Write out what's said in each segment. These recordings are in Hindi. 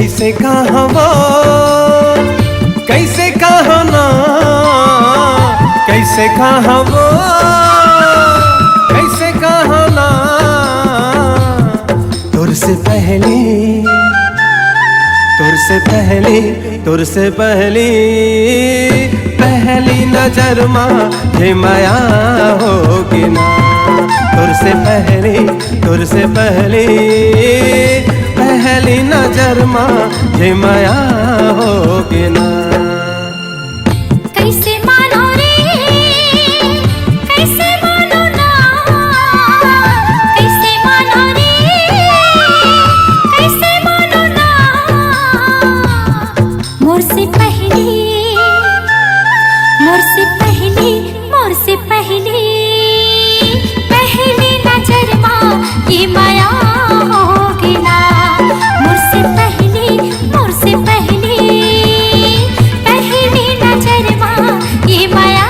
कैसे कहा वो, कैसे कहा ना, कैसे कहा वो, कैसे कहा ना। तुझसे पहले, तुझसे पहले, तुझसे पहली पहली नजर में माया होगी ना। तुझसे पहली, तुझसे पहली पहली नजर में माया होगी ना। कैसे मानो रे, कैसे मानो ना, कैसे मानो रे, कैसे मानो ना। मोर से पहली, मोर से पहली, मोर से पहली पहली नजर में ये माया होगी ना। मोर से पहली, मोर से पहली पहली नजर में ये माया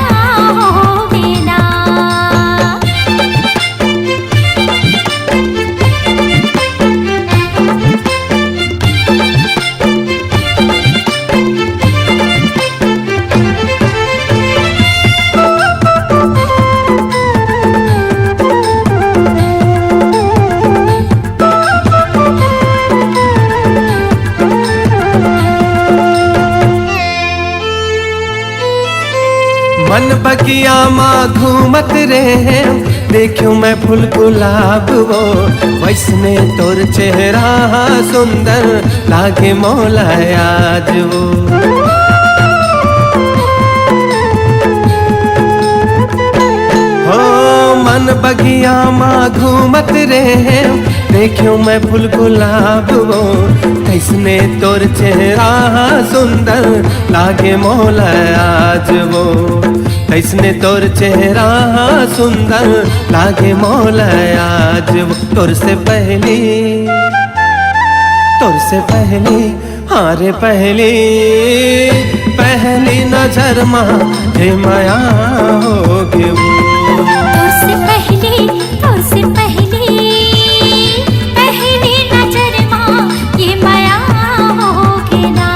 होगी ना। मन बगिया माँ घूमत रहे, देखूं मैं फूल गुलाब वो। वैसने तोर चेहरा सुंदर लागे मौला आज वो। हो मन बगिया माँ घूमत रहे, देखूं मैं फूल गुलाब वो। कैसने तोर चेहरा सुंदर लागे मौला आज वो। कैसने तोर चेहरा सुंदर लागे मौला आज वो। तोर से पहली, तोर से पहली, हाँ रे पहली पहली नजर में माया होगी वो। तोर से पहली, तोर से पहली पहली नजर में ये माया होगी ना।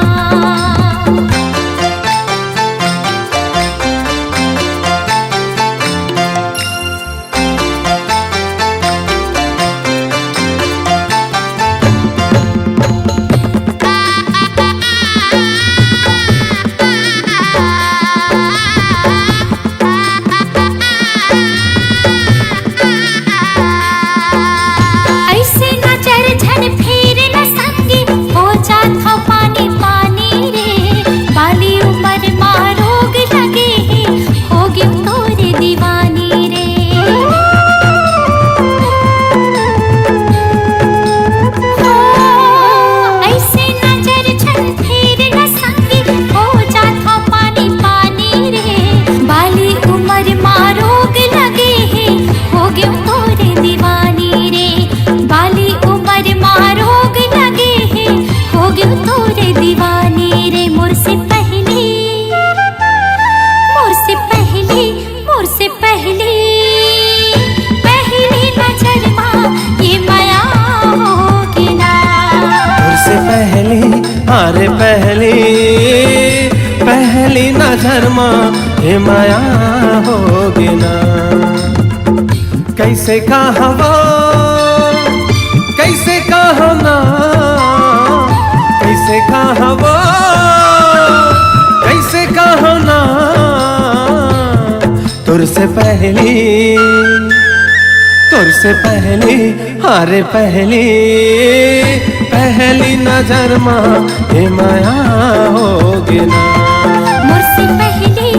ऐसे नजर झन फेर न संगी, हो जात हो पानी पानी रे। बाली उमर मा रोग लगे है, होगी तोरे दीवानी रे। हो ऐसे नजर झन फेर न संगी, हो जात हो पानी पानी रे। बाली उमर मा रोग लगे है, होगी तोरे दीवानी रे। बाली उमर मा रोग लगे है, होगी तोरे दीवानी रे। मोर से पहली, मोर से पहली, मोर से पहली पहली नजर में ये माया होगी ना। तोर से पहली, हाँ रे पहली पहली नजर में माया होगी ना। कैसे कहा वो, कैसे कहा ना, कैसे कहा वो, कैसे कहा ना। तुझसे पहली, तुझसे पहली, हाँ रे पहली पहली नजर में माया होगी ना। मोर से पहली,